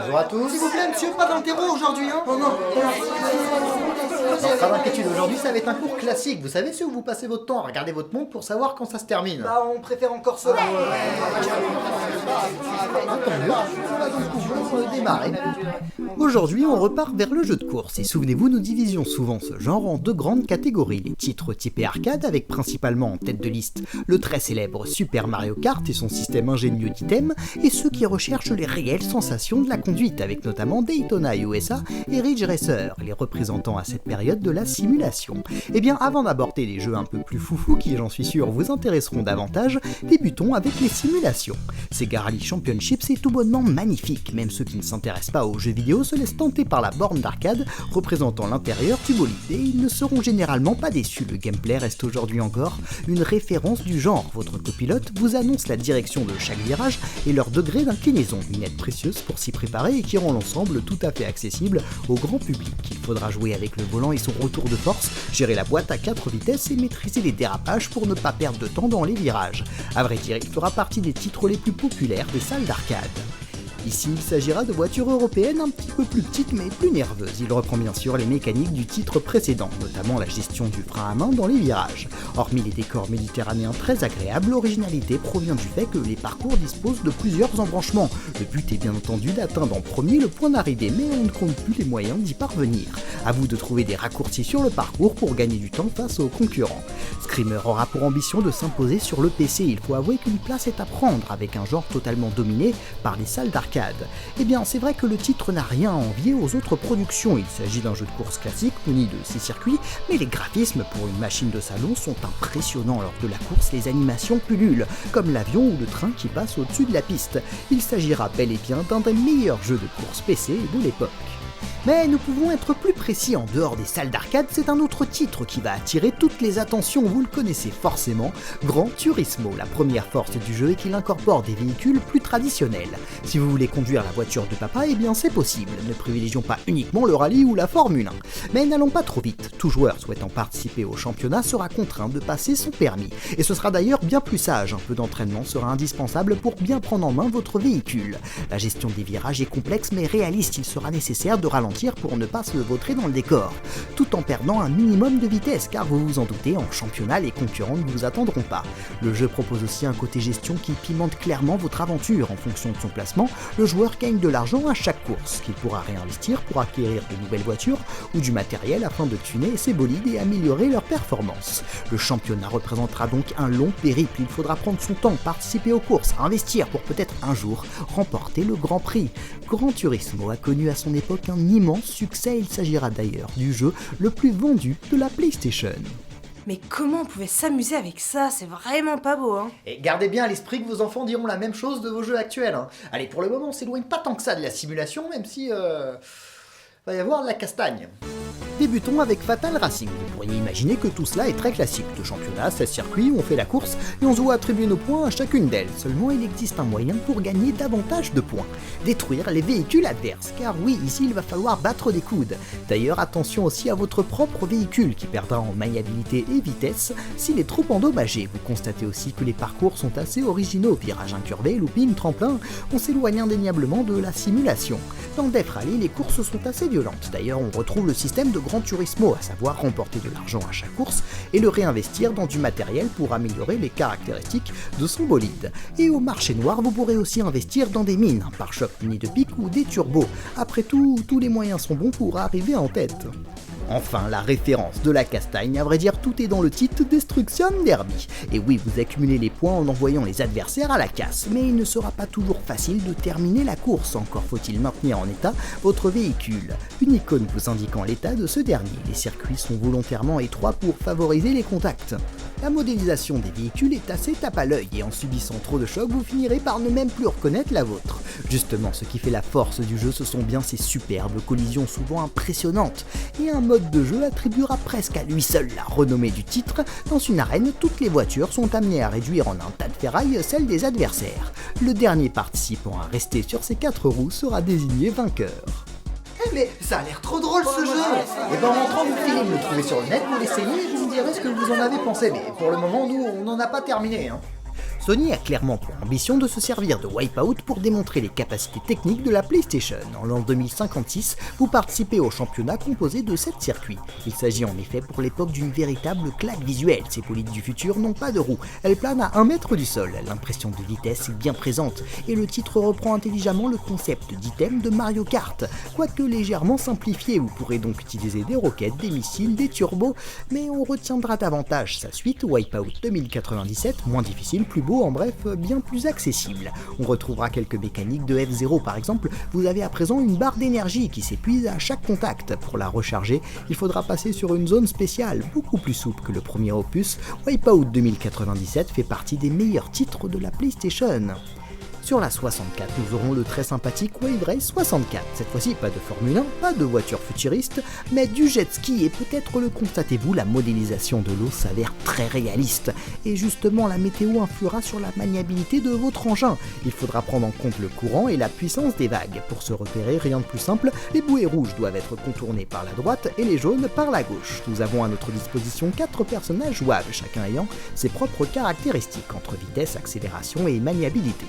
Bonjour à tous. S'il vous plaît, monsieur, pas d'interro aujourd'hui, hein? Oh non. Non, pas d'inquiétude, aujourd'hui ça va être un cours classique. Vous savez, c'est où vous passez votre temps à regarder votre montre pour savoir quand ça se termine. Bah, on préfère encore ça. Tant mieux. On va donc pouvoir démarrer. Aujourd'hui, on repart vers le jeu de course. Et souvenez-vous, nous divisions souvent ce genre en deux grandes catégories. Les titres typés arcade, avec principalement en tête de liste le très célèbre Super Mario Kart et son système ingénieux d'items, et ceux qui recherchent les réelles sensations de la conduite, avec notamment Daytona USA et Ridge Racer, les représentants à cette période de la simulation. Et bien, avant d'aborder les jeux un peu plus foufou qui, j'en suis sûr, vous intéresseront davantage, débutons avec les simulations. Sega Rally Championship, c'est tout bonnement magnifique, même ceux qui ne s'intéressent pas aux jeux vidéo se laissent tenter par la borne d'arcade représentant l'intérieur du bolide, et ils ne seront généralement pas déçus. Le gameplay reste aujourd'hui encore une référence du genre. Votre copilote vous annonce la direction de chaque virage et leur degré d'inclinaison, une aide précieuse pour s'y préparer et qui rend l'ensemble tout à fait accessible au grand public. Il faudra jouer avec le volant et son retour de force, gérer la boîte à 4 vitesses et maîtriser les dérapages pour ne pas perdre de temps dans les virages. À vrai dire, il fera partie des titres les plus populaires des salles d'arcade. Ici, il s'agira de voitures européennes un petit peu plus petites mais plus nerveuses. Il reprend bien sûr les mécaniques du titre précédent, notamment la gestion du frein à main dans les virages. Hormis les décors méditerranéens très agréables, l'originalité provient du fait que les parcours disposent de plusieurs embranchements. Le but est bien entendu d'atteindre en premier le point d'arrivée, mais on ne compte plus les moyens d'y parvenir. À vous de trouver des raccourcis sur le parcours pour gagner du temps face aux concurrents. Screamer aura pour ambition de s'imposer sur le PC. Il faut avouer qu'une place est à prendre avec un genre totalement dominé par les salles d'arcade. Eh bien, c'est vrai que le titre n'a rien à envier aux autres productions. Il s'agit d'un jeu de course classique muni de 6 circuits, mais les graphismes pour une machine de salon sont impressionnants. Lors de la course, les animations pullulent, comme l'avion ou le train qui passe au-dessus de la piste. Il s'agira bel et bien d'un des meilleurs jeux de course PC de l'époque. Mais nous pouvons être plus précis, en dehors des salles d'arcade, c'est un autre titre qui va attirer toutes les attentions, vous le connaissez forcément, Gran Turismo. La première force du jeu est qu'il incorpore des véhicules plus traditionnels. Si vous voulez conduire la voiture de papa, eh bien c'est possible, ne privilégions pas uniquement le rallye ou la Formule 1. Mais n'allons pas trop vite, tout joueur souhaitant participer au championnat sera contraint de passer son permis. Et ce sera d'ailleurs bien plus sage, un peu d'entraînement sera indispensable pour bien prendre en main votre véhicule. La gestion des virages est complexe mais réaliste, il sera nécessaire de ralentir pour ne pas se vautrer dans le décor, tout en perdant un minimum de vitesse, car vous vous en doutez, en championnat, les concurrents ne vous attendront pas. Le jeu propose aussi un côté gestion qui pimente clairement votre aventure. En fonction de son placement, le joueur gagne de l'argent à chaque course, qu'il pourra réinvestir pour acquérir de nouvelles voitures ou du matériel afin de tuner ses bolides et améliorer leur performance. Le championnat représentera donc un long périple, il faudra prendre son temps, participer aux courses, investir pour peut-être un jour remporter le Grand Prix. Gran Turismo a connu à son époque un immense succès, il s'agira d'ailleurs du jeu le plus vendu de la PlayStation. Mais comment on pouvait s'amuser avec ça? C'est vraiment pas beau, hein? Et gardez bien à l'esprit que vos enfants diront la même chose de vos jeux actuels. Allez, pour le moment, on s'éloigne pas tant que ça de la simulation, même si va y avoir de la castagne. Débutons avec Fatal Racing. Vous pourriez imaginer que tout cela est très classique. De championnat, 16 circuits, on fait la course et on se voit attribuer nos points à chacune d'elles. Seulement, il existe un moyen pour gagner davantage de points. Détruire les véhicules adverses. Car oui, ici, il va falloir battre des coudes. D'ailleurs, attention aussi à votre propre véhicule qui perdra en maniabilité et vitesse s'il est trop endommagé. Vous constatez aussi que les parcours sont assez originaux. Virage incurvé, looping, tremplin, on s'éloigne indéniablement de la simulation. Dans Death Rally, les courses sont assez violentes. D'ailleurs, on retrouve le système de Gran Turismo, à savoir remporter de l'argent à chaque course et le réinvestir dans du matériel pour améliorer les caractéristiques de son bolide. Et au marché noir, vous pourrez aussi investir dans des mines, un pare-choc muni de pique ou des turbos. Après tout, tous les moyens sont bons pour arriver en tête. Enfin, la référence de la castagne, à vrai dire tout est dans le titre Destruction Derby. Et oui, vous accumulez les points en envoyant les adversaires à la casse, mais il ne sera pas toujours facile de terminer la course, encore faut-il maintenir en état votre véhicule. Une icône vous indiquant l'état de ce dernier, les circuits sont volontairement étroits pour favoriser les contacts. La modélisation des véhicules est assez tape à l'œil et en subissant trop de chocs, vous finirez par ne même plus reconnaître la vôtre. Justement, ce qui fait la force du jeu, ce sont bien ces superbes collisions souvent impressionnantes, et un mode de jeu attribuera presque à lui seul la renommée du titre. Dans une arène, toutes les voitures sont amenées à réduire en un tas de ferraille celles des adversaires. Le dernier participant à rester sur ses 4 roues sera désigné vainqueur. Mais ça a l'air trop drôle ce jeu! Et ben en rentrant, vous filez, vous le trouvez sur le net, vous l'essayez et vous me direz ce que vous en avez pensé. Mais pour le moment, nous, on n'en a pas terminé. Sony a clairement pour ambition de se servir de Wipeout pour démontrer les capacités techniques de la PlayStation. En l'an 2056, vous participez au championnat composé de 7 circuits. Il s'agit en effet pour l'époque d'une véritable claque visuelle. Ces bolides du futur n'ont pas de roues, elles planent à 1 mètre du sol. L'impression de vitesse est bien présente et le titre reprend intelligemment le concept d'item de Mario Kart. Quoique légèrement simplifié, vous pourrez donc utiliser des roquettes, des missiles, des turbos, mais on retiendra davantage sa suite Wipeout 2097, moins difficile, plus beau, en bref, bien plus accessible. On retrouvera quelques mécaniques de F0 par exemple, vous avez à présent une barre d'énergie qui s'épuise à chaque contact. Pour la recharger, il faudra passer sur une zone spéciale, beaucoup plus souple que le premier opus. Wipeout 2097 fait partie des meilleurs titres de la PlayStation. Sur la 64, nous aurons le très sympathique Wave Race 64. Cette fois-ci, pas de Formule 1, pas de voiture futuriste, mais du jet ski, et peut-être le constatez-vous, la modélisation de l'eau s'avère très réaliste. Et justement, la météo influera sur la maniabilité de votre engin. Il faudra prendre en compte le courant et la puissance des vagues. Pour se repérer, rien de plus simple, les bouées rouges doivent être contournées par la droite et les jaunes par la gauche. Nous avons à notre disposition 4 personnages jouables, chacun ayant ses propres caractéristiques entre vitesse, accélération et maniabilité.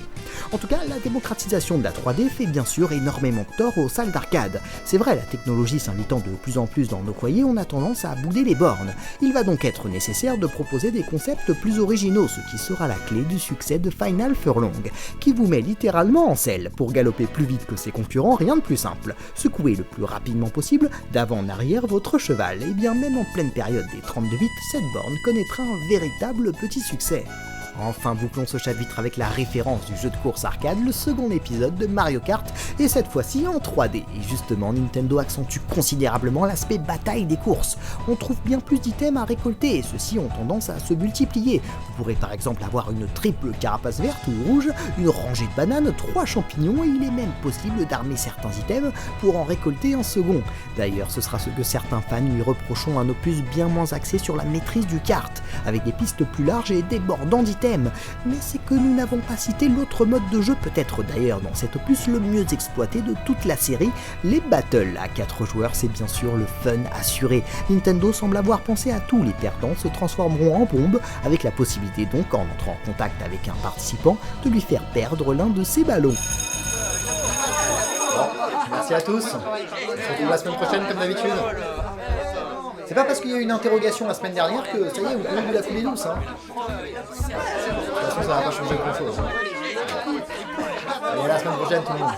En tout cas, la démocratisation de la 3D fait bien sûr énormément tort aux salles d'arcade. C'est vrai, la technologie s'invitant de plus en plus dans nos foyers, on a tendance à bouder les bornes. Il va donc être nécessaire de proposer des concepts plus originaux, ce qui sera la clé du succès de Final Furlong, qui vous met littéralement en selle. Pour galoper plus vite que ses concurrents, rien de plus simple. Secouez le plus rapidement possible, d'avant en arrière, votre cheval. Et bien même en pleine période des 32 bits, cette borne connaîtra un véritable petit succès. Enfin, bouclons ce chapitre avec la référence du jeu de course arcade, le second épisode de Mario Kart, et cette fois-ci en 3D. Et justement, Nintendo accentue considérablement l'aspect bataille des courses. On trouve bien plus d'items à récolter, et ceux-ci ont tendance à se multiplier. Vous pourrez par exemple avoir une triple carapace verte ou rouge, une rangée de bananes, 3 champignons, et il est même possible d'armer certains items pour en récolter un second. D'ailleurs, ce sera ce que certains fans lui reprocheront, un opus bien moins axé sur la maîtrise du kart, avec des pistes plus larges et débordant d'items. Mais c'est que nous n'avons pas cité l'autre mode de jeu, peut-être d'ailleurs dans cet opus le mieux exploité de toute la série, les battles. À 4 joueurs, c'est bien sûr le fun assuré. Nintendo semble avoir pensé à tout, les perdants se transformeront en bombes, avec la possibilité donc, en entrant en contact avec un participant, de lui faire perdre l'un de ses ballons. Bon, merci à tous. On se retrouve la semaine prochaine comme d'habitude. C'est pas parce qu'il y a eu une interrogation la semaine dernière que ça y est, vous pouvez vous la couler douce. Hein. De toute façon, ça va pas changer grand chose. Allez, à la semaine prochaine tout le monde.